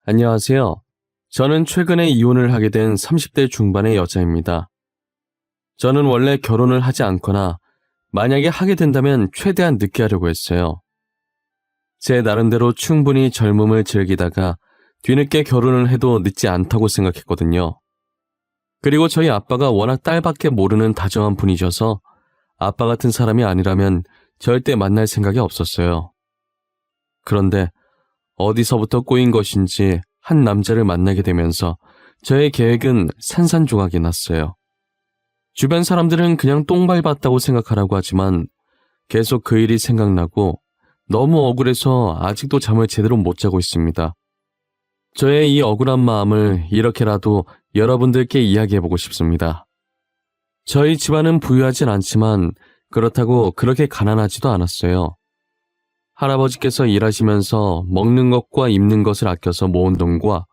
안녕하세요. 저는 최근에 이혼을 하게 된 30대 중반의 여자입니다. 저는 원래 결혼을 하지 않거나 만약에 하게 된다면 최대한 늦게 하려고 했어요. 제 나름대로 충분히 젊음을 즐기다가 뒤늦게 결혼을 해도 늦지 않다고 생각했거든요. 그리고 저희 아빠가 워낙 딸밖에 모르는 다정한 분이셔서 아빠 같은 사람이 아니라면 절대 만날 생각이 없었어요. 그런데 어디서부터 꼬인 것인지 한 남자를 만나게 되면서 저의 계획은 산산조각이 났어요. 주변 사람들은 그냥 똥 밟았다고 생각하라고 하지만 계속 그 일이 생각나고 너무 억울해서 아직도 잠을 제대로 못 자고 있습니다. 저의 이 억울한 마음을 이렇게라도 여러분들께 이야기해보고 싶습니다. 저희 집안은 부유하진 않지만 그렇다고 그렇게 가난하지도 않았어요. 할아버지께서 일하시면서 먹는 것과 입는 것을 아껴서 모은 돈과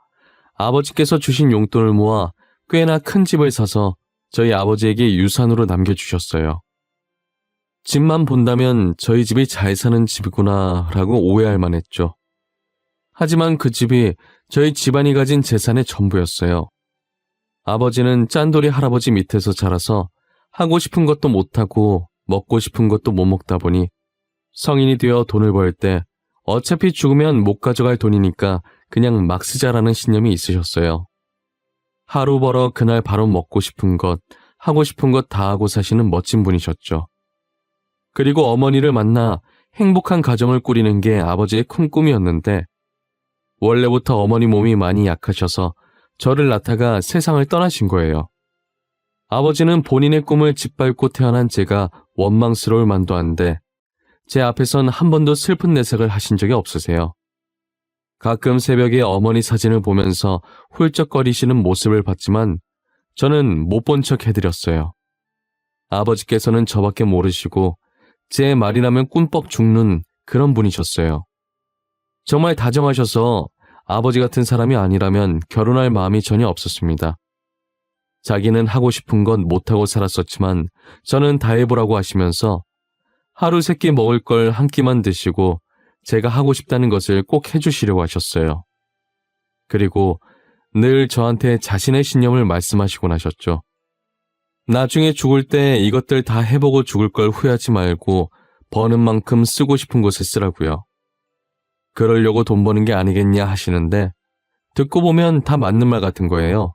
아버지께서 주신 용돈을 모아 꽤나 큰 집을 사서 저희 아버지에게 유산으로 남겨주셨어요. 집만 본다면 저희 집이 잘 사는 집이구나 라고 오해할 만했죠. 하지만 그 집이 저희 집안이 가진 재산의 전부였어요. 아버지는 짠돌이 할아버지 밑에서 자라서 하고 싶은 것도 못하고 먹고 싶은 것도 못 먹다 보니 성인이 되어 돈을 벌 때 어차피 죽으면 못 가져갈 돈이니까 그냥 막 쓰자라는 신념이 있으셨어요. 하루 벌어 그날 바로 먹고 싶은 것, 하고 싶은 것 다 하고 사시는 멋진 분이셨죠. 그리고 어머니를 만나 행복한 가정을 꾸리는 게 아버지의 큰 꿈이었는데 원래부터 어머니 몸이 많이 약하셔서 저를 낳다가 세상을 떠나신 거예요. 아버지는 본인의 꿈을 짓밟고 태어난 제가 원망스러울 만도 한데 제 앞에선 한 번도 슬픈 내색을 하신 적이 없으세요. 가끔 새벽에 어머니 사진을 보면서 훌쩍거리시는 모습을 봤지만 저는 못 본 척 해드렸어요. 아버지께서는 저밖에 모르시고 제 말이라면 꿈뻑 죽는 그런 분이셨어요. 정말 다정하셔서 아버지 같은 사람이 아니라면 결혼할 마음이 전혀 없었습니다. 자기는 하고 싶은 건 못하고 살았었지만 저는 다 해보라고 하시면서 하루 3끼 먹을 걸 한 끼만 드시고 제가 하고 싶다는 것을 꼭 해주시려고 하셨어요. 그리고 늘 저한테 자신의 신념을 말씀하시곤 하셨죠. 나중에 죽을 때 이것들 다 해보고 죽을 걸 후회하지 말고 버는 만큼 쓰고 싶은 곳에 쓰라고요. 그러려고 돈 버는 게 아니겠냐 하시는데 듣고 보면 다 맞는 말 같은 거예요.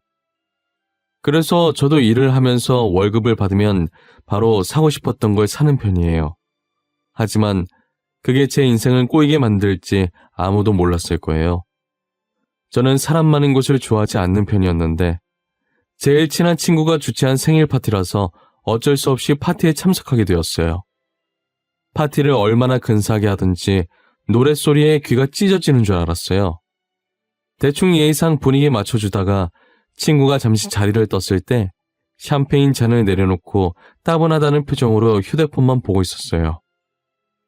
그래서 저도 일을 하면서 월급을 받으면 바로 사고 싶었던 걸 사는 편이에요. 하지만 그게 제 인생을 꼬이게 만들지 아무도 몰랐을 거예요. 저는 사람 많은 곳을 좋아하지 않는 편이었는데 제일 친한 친구가 주최한 생일 파티라서 어쩔 수 없이 파티에 참석하게 되었어요. 파티를 얼마나 근사하게 하든지 노랫소리에 귀가 찢어지는 줄 알았어요. 대충 예의상 분위기에 맞춰주다가 친구가 잠시 자리를 떴을 때 샴페인 잔을 내려놓고 따분하다는 표정으로 휴대폰만 보고 있었어요.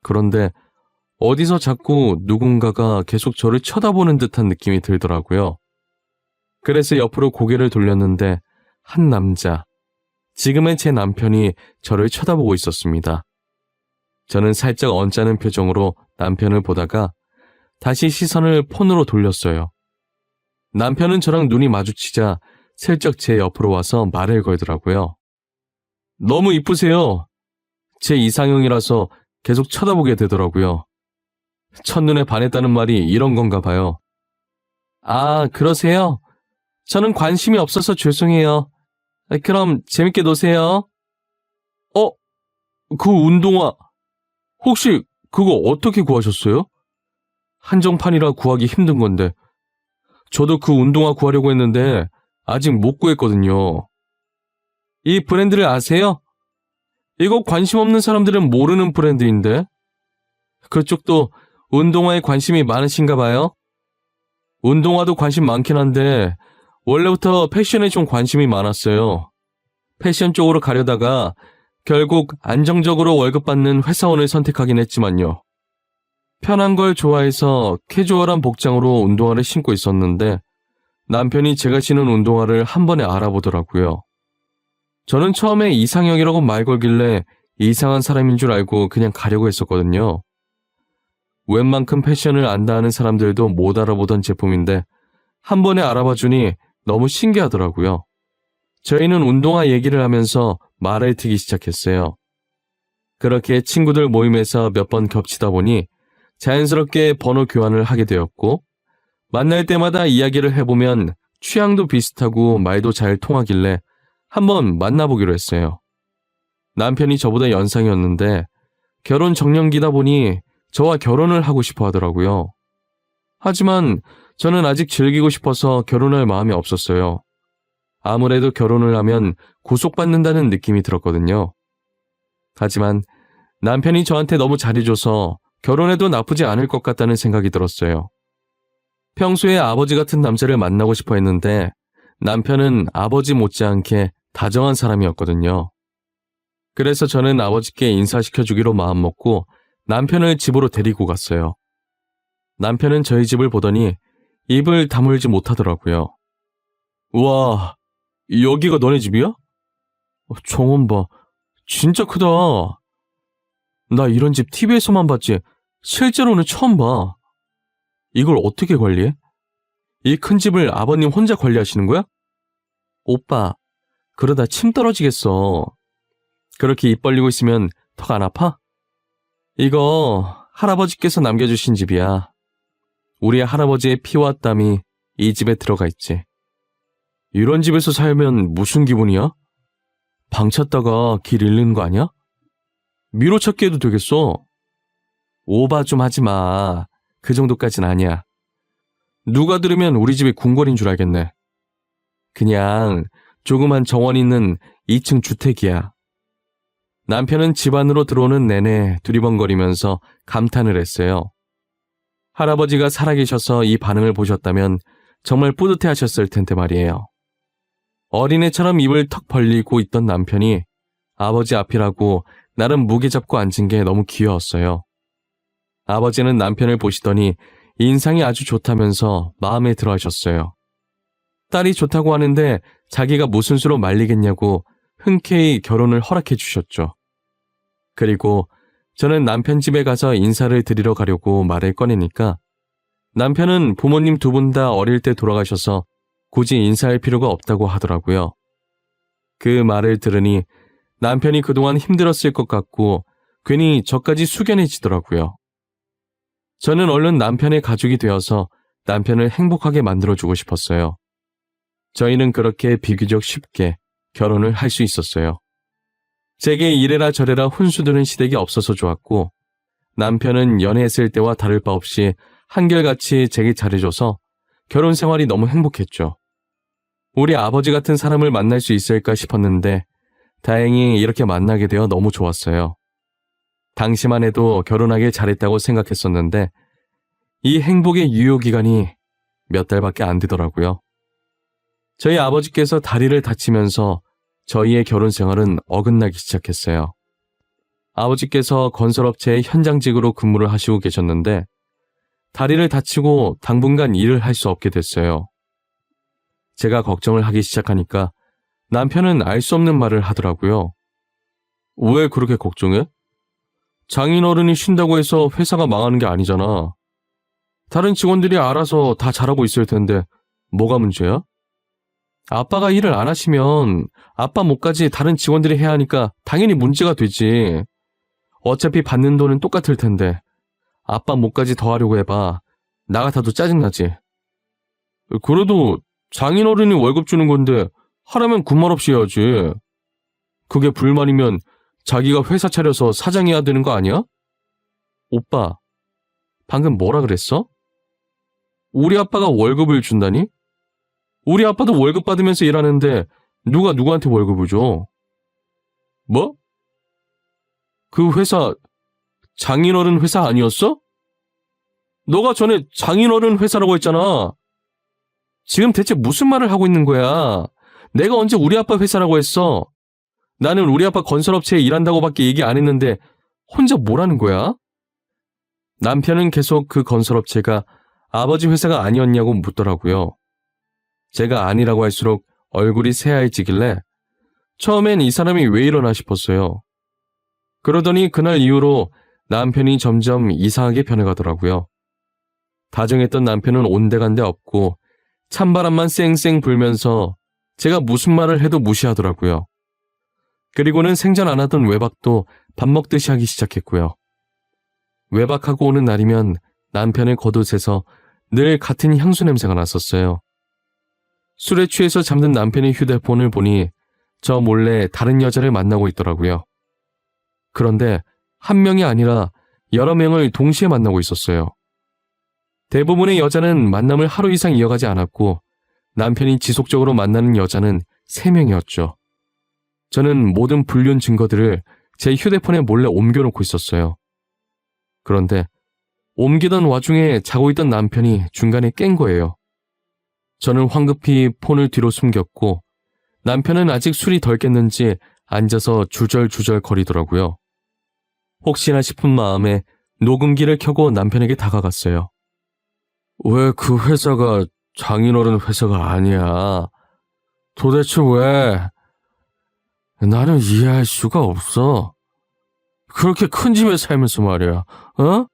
그런데 어디서 자꾸 누군가가 계속 저를 쳐다보는 듯한 느낌이 들더라고요. 그래서 옆으로 고개를 돌렸는데 한 남자, 지금의 제 남편이 저를 쳐다보고 있었습니다. 저는 살짝 언짢은 표정으로 남편을 보다가 다시 시선을 폰으로 돌렸어요. 남편은 저랑 눈이 마주치자 슬쩍 제 옆으로 와서 말을 걸더라고요. 너무 이쁘세요. 제 이상형이라서 계속 쳐다보게 되더라고요. 첫눈에 반했다는 말이 이런 건가 봐요. 아, 그러세요? 저는 관심이 없어서 죄송해요. 그럼 재밌게 노세요. 그 운동화 혹시 그거 어떻게 구하셨어요? 한정판이라 구하기 힘든 건데 저도 그 운동화 구하려고 했는데 아직 못 구했거든요. 이 브랜드를 아세요? 이거 관심 없는 사람들은 모르는 브랜드인데 그쪽도 운동화에 관심이 많으신가 봐요? 운동화도 관심 많긴 한데 원래부터 패션에 좀 관심이 많았어요. 패션 쪽으로 가려다가 결국 안정적으로 월급 받는 회사원을 선택하긴 했지만요. 편한 걸 좋아해서 캐주얼한 복장으로 운동화를 신고 있었는데 남편이 제가 신은 운동화를 한 번에 알아보더라고요. 저는 처음에 이상형이라고 말 걸길래 이상한 사람인 줄 알고 그냥 가려고 했었거든요. 웬만큼 패션을 안다 하는 사람들도 못 알아보던 제품인데 한 번에 알아봐 주니 너무 신기하더라고요. 저희는 운동화 얘기를 하면서 말을 트기 시작했어요. 그렇게 친구들 모임에서 몇 번 겹치다 보니 자연스럽게 번호 교환을 하게 되었고, 만날 때마다 이야기를 해보면 취향도 비슷하고 말도 잘 통하길래 한번 만나보기로 했어요. 남편이 저보다 연상이었는데 결혼 정년기다 보니 저와 결혼을 하고 싶어 하더라고요. 하지만 저는 아직 즐기고 싶어서 결혼할 마음이 없었어요. 아무래도 결혼을 하면 구속받는다는 느낌이 들었거든요. 하지만 남편이 저한테 너무 잘해줘서 결혼해도 나쁘지 않을 것 같다는 생각이 들었어요. 평소에 아버지 같은 남자를 만나고 싶어 했는데 남편은 아버지 못지않게 다정한 사람이었거든요. 그래서 저는 아버지께 인사시켜주기로 마음먹고 남편을 집으로 데리고 갔어요. 남편은 저희 집을 보더니 입을 다물지 못하더라고요. 우와, 여기가 너네 집이야? 정원 봐, 진짜 크다. 나 이런 집 TV에서만 봤지 실제로는 처음 봐. 이걸 어떻게 관리해? 이 큰 집을 아버님 혼자 관리하시는 거야? 오빠, 그러다 침 떨어지겠어. 그렇게 입 벌리고 있으면 턱 안 아파? 이거 할아버지께서 남겨주신 집이야. 우리 할아버지의 피와 땀이 이 집에 들어가 있지. 이런 집에서 살면 무슨 기분이야? 방 찾다가 길 잃는 거 아니야? 미로 찾기 해도 되겠어. 오바 좀 하지 마. 그 정도까진 아니야. 누가 들으면 우리 집이 궁궐인 줄 알겠네. 그냥 조그만 정원 있는 2층 주택이야. 남편은 집 안으로 들어오는 내내 두리번거리면서 감탄을 했어요. 할아버지가 살아계셔서 이 반응을 보셨다면 정말 뿌듯해하셨을 텐데 말이에요. 어린애처럼 입을 턱 벌리고 있던 남편이 아버지 앞이라고 나름 무게 잡고 앉은 게 너무 귀여웠어요. 아버지는 남편을 보시더니 인상이 아주 좋다면서 마음에 들어 하셨어요. 딸이 좋다고 하는데 자기가 무슨 수로 말리겠냐고 흔쾌히 결혼을 허락해 주셨죠. 그리고 저는 남편 집에 가서 인사를 드리러 가려고 말을 꺼내니까 남편은 부모님 두 분 다 어릴 때 돌아가셔서 굳이 인사할 필요가 없다고 하더라고요. 그 말을 들으니 남편이 그동안 힘들었을 것 같고 괜히 저까지 숙연해지더라고요. 저는 얼른 남편의 가족이 되어서 남편을 행복하게 만들어주고 싶었어요. 저희는 그렇게 비교적 쉽게 결혼을 할 수 있었어요. 제게 이래라 저래라 혼수드는 시댁이 없어서 좋았고 남편은 연애했을 때와 다를 바 없이 한결같이 제게 잘해줘서 결혼 생활이 너무 행복했죠. 우리 아버지 같은 사람을 만날 수 있을까 싶었는데 다행히 이렇게 만나게 되어 너무 좋았어요. 당시만 해도 결혼하길 잘했다고 생각했었는데 이 행복의 유효기간이 몇 달밖에 안 되더라고요. 저희 아버지께서 다리를 다치면서 저희의 결혼 생활은 어긋나기 시작했어요. 아버지께서 건설업체의 현장직으로 근무를 하시고 계셨는데 다리를 다치고 당분간 일을 할 수 없게 됐어요. 제가 걱정을 하기 시작하니까 남편은 알 수 없는 말을 하더라고요. 왜 그렇게 걱정해? 장인어른이 쉰다고 해서 회사가 망하는 게 아니잖아. 다른 직원들이 알아서 다 잘하고 있을 텐데 뭐가 문제야? 아빠가 일을 안 하시면 아빠 몫까지 다른 직원들이 해야 하니까 당연히 문제가 되지. 어차피 받는 돈은 똑같을 텐데 아빠 몫까지 더 하려고 해봐. 나 같아도 짜증나지. 그래도 장인어른이 월급 주는 건데 하라면 군말 없이 해야지. 그게 불만이면 자기가 회사 차려서 사장해야 되는 거 아니야? 오빠, 방금 뭐라 그랬어? 우리 아빠가 월급을 준다니? 우리 아빠도 월급 받으면서 일하는데 누가 누구한테 월급을 줘? 뭐? 그 회사 장인어른 회사 아니었어? 너가 전에 장인어른 회사라고 했잖아. 지금 대체 무슨 말을 하고 있는 거야? 내가 언제 우리 아빠 회사라고 했어? 나는 우리 아빠 건설업체에 일한다고밖에 얘기 안 했는데 혼자 뭐라는 거야? 남편은 계속 그 건설업체가 아버지 회사가 아니었냐고 묻더라고요. 제가 아니라고 할수록 얼굴이 새하얘지길래 처음엔 이 사람이 왜 이러나 싶었어요. 그러더니 그날 이후로 남편이 점점 이상하게 변해가더라고요. 다정했던 남편은 온데간데 없고 찬바람만 쌩쌩 불면서 제가 무슨 말을 해도 무시하더라고요. 그리고는 생전 안 하던 외박도 밥 먹듯이 하기 시작했고요. 외박하고 오는 날이면 남편의 겉옷에서 늘 같은 향수 냄새가 났었어요. 술에 취해서 잠든 남편의 휴대폰을 보니 저 몰래 다른 여자를 만나고 있더라고요. 그런데 한 명이 아니라 여러 명을 동시에 만나고 있었어요. 대부분의 여자는 만남을 하루 이상 이어가지 않았고 남편이 지속적으로 만나는 여자는 3명이었죠. 저는 모든 불륜 증거들을 제 휴대폰에 몰래 옮겨놓고 있었어요. 그런데 옮기던 와중에 자고 있던 남편이 중간에 깬 거예요. 저는 황급히 폰을 뒤로 숨겼고 남편은 아직 술이 덜 깼는지 앉아서 주절주절 거리더라고요. 혹시나 싶은 마음에 녹음기를 켜고 남편에게 다가갔어요. 왜 그 회사가 장인어른 회사가 아니야? 도대체 왜? 나는 이해할 수가 없어. 그렇게 큰 집에 살면서 말이야, 어?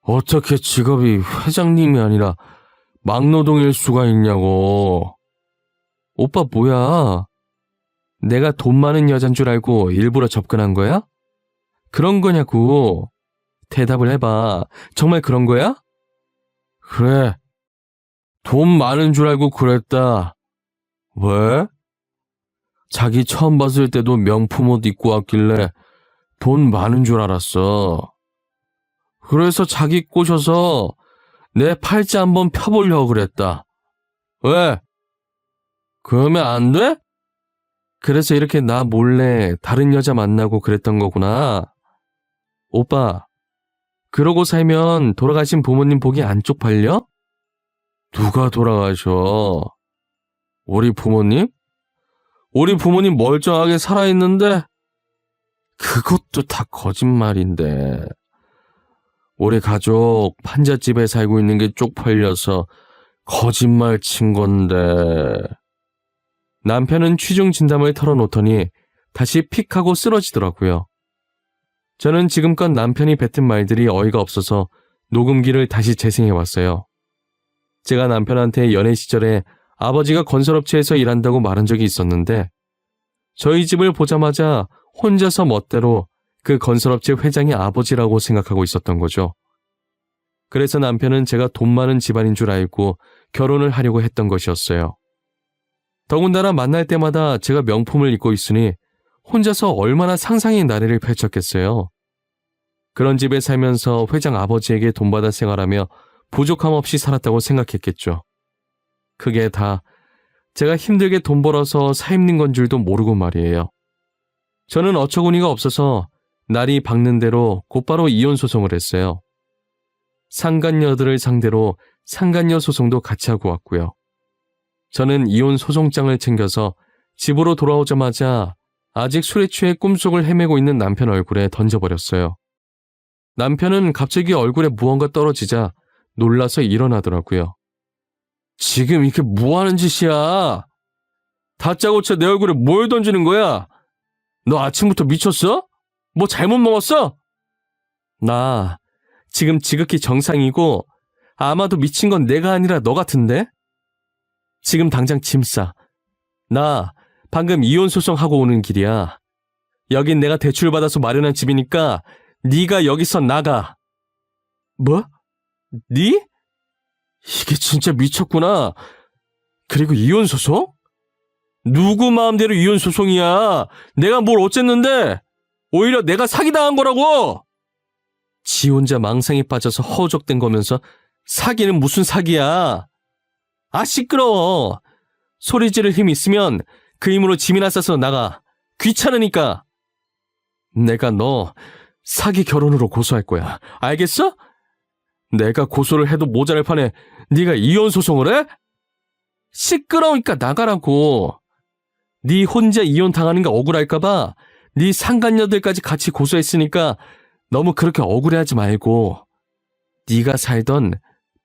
어떻게 직업이 회장님이 아니라 막노동일 수가 있냐고. 오빠 뭐야? 내가 돈 많은 여잔 줄 알고 일부러 접근한 거야? 그런 거냐고. 대답을 해봐. 정말 그런 거야? 그래. 돈 많은 줄 알고 그랬다. 왜? 자기 처음 봤을 때도 명품 옷 입고 왔길래 돈 많은 줄 알았어. 그래서 자기 꼬셔서 내 팔자 한번 펴보려고 그랬다. 왜? 그러면 안 돼? 그래서 이렇게 나 몰래 다른 여자 만나고 그랬던 거구나. 오빠, 그러고 살면 돌아가신 부모님 보기 안 쪽팔려? 누가 돌아가셔? 우리 부모님? 우리 부모님 멀쩡하게 살아있는데? 그것도 다 거짓말인데. 우리 가족 판잣집에 살고 있는 게 쪽팔려서 거짓말 친 건데. 남편은 취중 진담을 털어놓더니 다시 픽 하고 쓰러지더라고요. 저는 지금껏 남편이 뱉은 말들이 어이가 없어서 녹음기를 다시 재생해왔어요. 제가 남편한테 연애 시절에 아버지가 건설업체에서 일한다고 말한 적이 있었는데 저희 집을 보자마자 혼자서 멋대로 그 건설업체 회장의 아버지라고 생각하고 있었던 거죠. 그래서 남편은 제가 돈 많은 집안인 줄 알고 결혼을 하려고 했던 것이었어요. 더군다나 만날 때마다 제가 명품을 입고 있으니 혼자서 얼마나 상상의 나래를 펼쳤겠어요. 그런 집에 살면서 회장 아버지에게 돈 받아 생활하며 부족함 없이 살았다고 생각했겠죠. 그게 다 제가 힘들게 돈 벌어서 사 입는 건 줄도 모르고 말이에요. 저는 어처구니가 없어서 날이 밝는 대로 곧바로 이혼 소송을 했어요. 상간녀들을 상대로 상간녀 소송도 같이 하고 왔고요. 저는 이혼 소송장을 챙겨서 집으로 돌아오자마자 아직 술에 취해 꿈속을 헤매고 있는 남편 얼굴에 던져버렸어요. 남편은 갑자기 얼굴에 무언가 떨어지자 놀라서 일어나더라고요. 지금 이게 뭐 하는 짓이야? 다짜고짜 내 얼굴에 뭘 던지는 거야? 너 아침부터 미쳤어? 뭐 잘못 먹었어? 나 지금 지극히 정상이고 아마도 미친 건 내가 아니라 너 같은데? 지금 당장 짐 싸. 나 방금 이혼 소송하고 오는 길이야. 여긴 내가 대출받아서 마련한 집이니까 네가 여기서 나가. 뭐? 네? 이게 진짜 미쳤구나. 그리고 이혼 소송? 누구 마음대로 이혼 소송이야. 내가 뭘 어쨌는데? 오히려 내가 사기당한 거라고. 지 혼자 망상에 빠져서 허우적댄 거면서 사기는 무슨 사기야. 아 시끄러워. 소리 지를 힘 있으면 그 힘으로 짐이나 싸서 나가. 귀찮으니까. 내가 너 사기 결혼으로 고소할 거야. 알겠어? 내가 고소를 해도 모자랄 판에 네가 이혼 소송을 해? 시끄러우니까 나가라고. 네 혼자 이혼 당하는 게 억울할까 봐 네 상간녀들까지 같이 고소했으니까 너무 그렇게 억울해하지 말고 네가 살던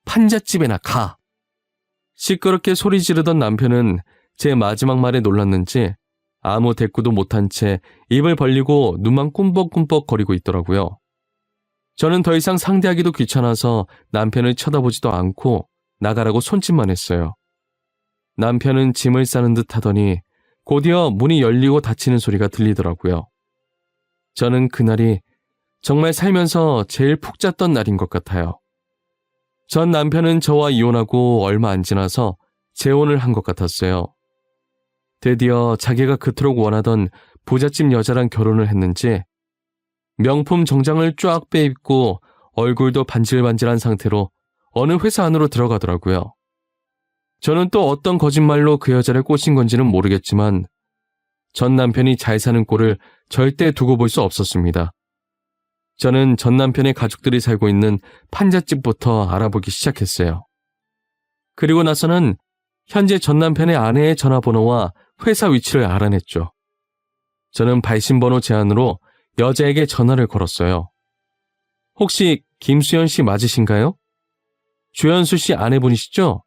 판잣집에나 가. 시끄럽게 소리 지르던 남편은 제 마지막 말에 놀랐는지 아무 대꾸도 못한 채 입을 벌리고 눈만 꿈벅꿈벅 거리고 있더라고요. 저는 더 이상 상대하기도 귀찮아서 남편을 쳐다보지도 않고 나가라고 손짓만 했어요. 남편은 짐을 싸는 듯 하더니 곧이어 문이 열리고 닫히는 소리가 들리더라고요. 저는 그날이 정말 살면서 제일 푹 잤던 날인 것 같아요. 전 남편은 저와 이혼하고 얼마 안 지나서 재혼을 한 것 같았어요. 드디어 자기가 그토록 원하던 부잣집 여자랑 결혼을 했는지 명품 정장을 쫙 빼입고 얼굴도 반질반질한 상태로 어느 회사 안으로 들어가더라고요. 저는 또 어떤 거짓말로 그 여자를 꼬신 건지는 모르겠지만 전 남편이 잘 사는 꼴을 절대 두고 볼 수 없었습니다. 저는 전 남편의 가족들이 살고 있는 판잣집부터 알아보기 시작했어요. 그리고 나서는 현재 전 남편의 아내의 전화번호와 회사 위치를 알아냈죠. 저는 발신번호 제안으로 여자에게 전화를 걸었어요. 혹시 김수연 씨 맞으신가요? 조연수 씨 아내분이시죠?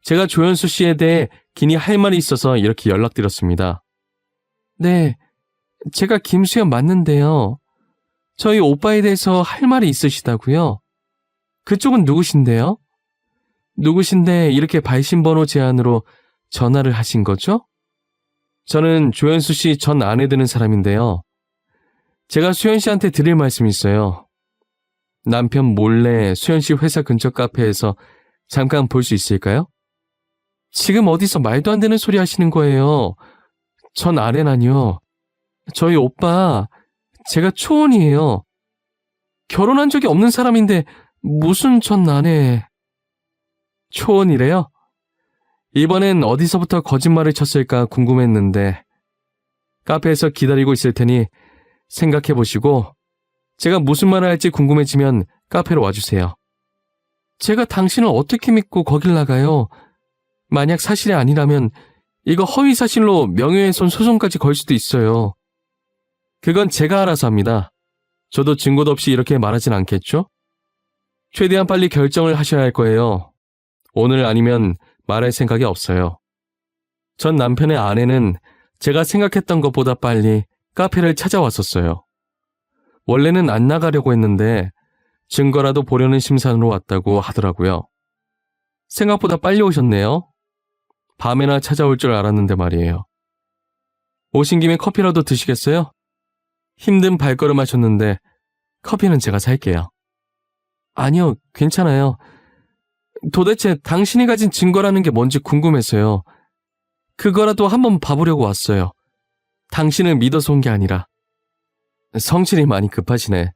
제가 조연수 씨에 대해 긴히 할 말이 있어서 이렇게 연락드렸습니다. 네, 제가 김수연 맞는데요. 저희 오빠에 대해서 할 말이 있으시다고요? 그쪽은 누구신데요? 누구신데 이렇게 발신번호 제안으로 전화를 하신 거죠? 저는 조연수 씨 전 아내 되는 사람인데요. 제가 수연 씨한테 드릴 말씀이 있어요. 남편 몰래 수연 씨 회사 근처 카페에서 잠깐 볼 수 있을까요? 지금 어디서 말도 안 되는 소리 하시는 거예요. 전 아내라뇨. 저희 오빠, 제가 초혼이에요. 결혼한 적이 없는 사람인데 무슨 전 아내. 초혼이래요? 이번엔 어디서부터 거짓말을 쳤을까 궁금했는데 카페에서 기다리고 있을 테니 생각해보시고 제가 무슨 말을 할지 궁금해지면 카페로 와주세요. 제가 당신을 어떻게 믿고 거길 나가요? 만약 사실이 아니라면 이거 허위사실로 명예훼손 소송까지 걸 수도 있어요. 그건 제가 알아서 합니다. 저도 증거도 없이 이렇게 말하진 않겠죠? 최대한 빨리 결정을 하셔야 할 거예요. 오늘 아니면 말할 생각이 없어요. 전 남편의 아내는 제가 생각했던 것보다 빨리 카페를 찾아왔었어요. 원래는 안 나가려고 했는데 증거라도 보려는 심산으로 왔다고 하더라고요. 생각보다 빨리 오셨네요. 밤에나 찾아올 줄 알았는데 말이에요. 오신 김에 커피라도 드시겠어요? 힘든 발걸음 하셨는데 커피는 제가 살게요. 아니요, 괜찮아요. 도대체 당신이 가진 증거라는 게 뭔지 궁금해서요. 그거라도 한번 봐보려고 왔어요. 당신을 믿어서 온 게 아니라. 성질이 많이 급하시네.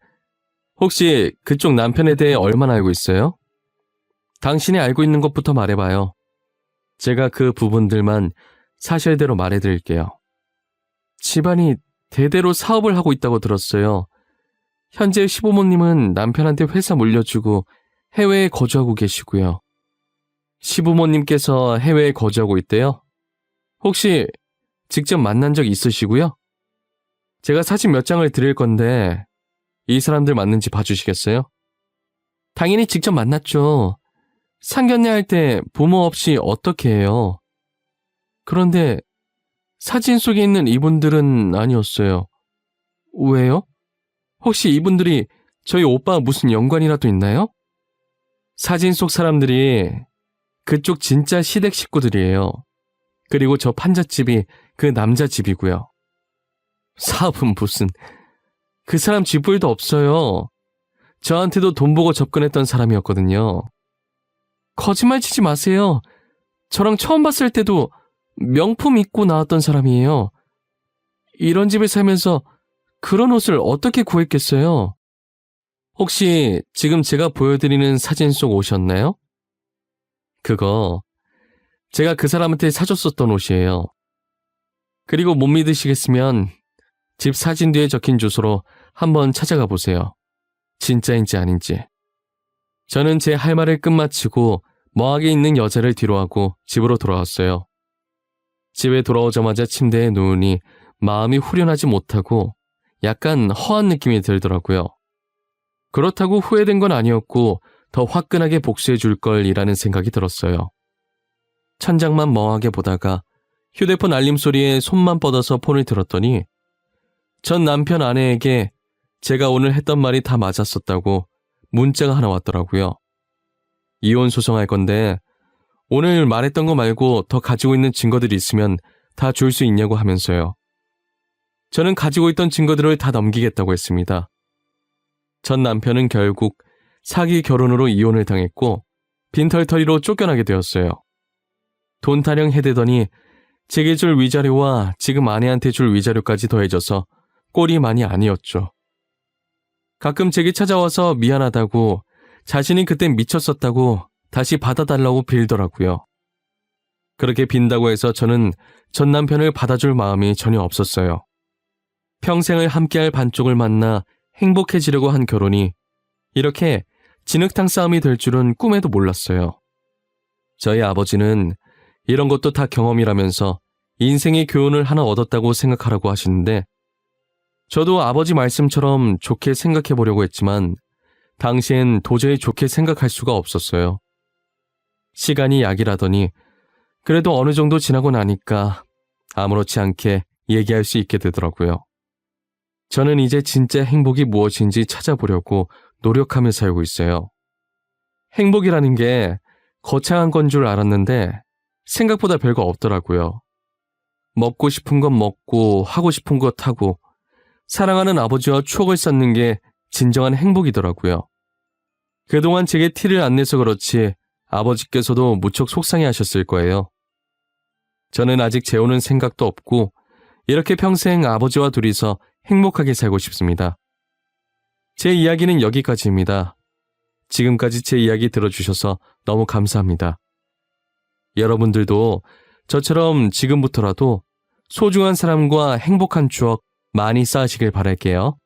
혹시 그쪽 남편에 대해 얼마나 알고 있어요? 당신이 알고 있는 것부터 말해봐요. 제가 그 부분들만 사실대로 말해드릴게요. 집안이 대대로 사업을 하고 있다고 들었어요. 현재 시부모님은 남편한테 회사 물려주고 해외에 거주하고 계시고요. 시부모님께서 해외에 거주하고 있대요? 혹시 직접 만난 적 있으시고요? 제가 사진 몇 장을 드릴 건데 이 사람들 맞는지 봐주시겠어요? 당연히 직접 만났죠. 상견례 할 때 부모 없이 어떻게 해요? 그런데 사진 속에 있는 이분들은 아니었어요. 왜요? 혹시 이분들이 저희 오빠와 무슨 연관이라도 있나요? 사진 속 사람들이 그쪽 진짜 시댁 식구들이에요. 그리고 저 판잣집이 그 남자 집이고요. 사업은 무슨, 그 사람 쥐뿔도 없어요. 저한테도 돈 보고 접근했던 사람이었거든요. 거짓말 치지 마세요. 저랑 처음 봤을 때도 명품 입고 나왔던 사람이에요. 이런 집에 살면서 그런 옷을 어떻게 구했겠어요? 혹시 지금 제가 보여드리는 사진 속 옷이었나요? 그거 제가 그 사람한테 사줬었던 옷이에요. 그리고 못 믿으시겠으면 집 사진 뒤에 적힌 주소로 한번 찾아가 보세요. 진짜인지 아닌지. 저는 제 할 말을 끝마치고 멍하게 있는 여자를 뒤로하고 집으로 돌아왔어요. 집에 돌아오자마자 침대에 누우니 마음이 후련하지 못하고 약간 허한 느낌이 들더라고요. 그렇다고 후회된 건 아니었고 더 화끈하게 복수해 줄 걸이라는 생각이 들었어요. 천장만 멍하게 보다가 휴대폰 알림 소리에 손만 뻗어서 폰을 들었더니 전 남편 아내에게 제가 오늘 했던 말이 다 맞았었다고 문자가 하나 왔더라고요. 이혼 소송할 건데 오늘 말했던 거 말고 더 가지고 있는 증거들이 있으면 다 줄 수 있냐고 하면서요. 저는 가지고 있던 증거들을 다 넘기겠다고 했습니다. 전 남편은 결국 사기 결혼으로 이혼을 당했고 빈털터리로 쫓겨나게 되었어요. 돈 타령 해대더니 제게 줄 위자료와 지금 아내한테 줄 위자료까지 더해져서 꼴이 많이 아니었죠. 가끔 제게 찾아와서 미안하다고 자신이 그땐 미쳤었다고 다시 받아달라고 빌더라고요. 그렇게 빈다고 해서 저는 전 남편을 받아줄 마음이 전혀 없었어요. 평생을 함께할 반쪽을 만나 행복해지려고 한 결혼이 이렇게 진흙탕 싸움이 될 줄은 꿈에도 몰랐어요. 저희 아버지는 이런 것도 다 경험이라면서 인생의 교훈을 하나 얻었다고 생각하라고 하시는데 저도 아버지 말씀처럼 좋게 생각해 보려고 했지만 당시엔 도저히 좋게 생각할 수가 없었어요. 시간이 약이라더니 그래도 어느 정도 지나고 나니까 아무렇지 않게 얘기할 수 있게 되더라고요. 저는 이제 진짜 행복이 무엇인지 찾아보려고 노력하며 살고 있어요. 행복이라는 게 거창한 건 줄 알았는데 생각보다 별거 없더라고요. 먹고 싶은 건 먹고 하고 싶은 것 하고 사랑하는 아버지와 추억을 쌓는 게 진정한 행복이더라고요. 그동안 제게 티를 안 내서 그렇지 아버지께서도 무척 속상해 하셨을 거예요. 저는 아직 재혼은 생각도 없고 이렇게 평생 아버지와 둘이서 행복하게 살고 싶습니다. 제 이야기는 여기까지입니다. 지금까지 제 이야기 들어주셔서 너무 감사합니다. 여러분들도 저처럼 지금부터라도 소중한 사람과 행복한 추억 많이 쌓으시길 바랄게요.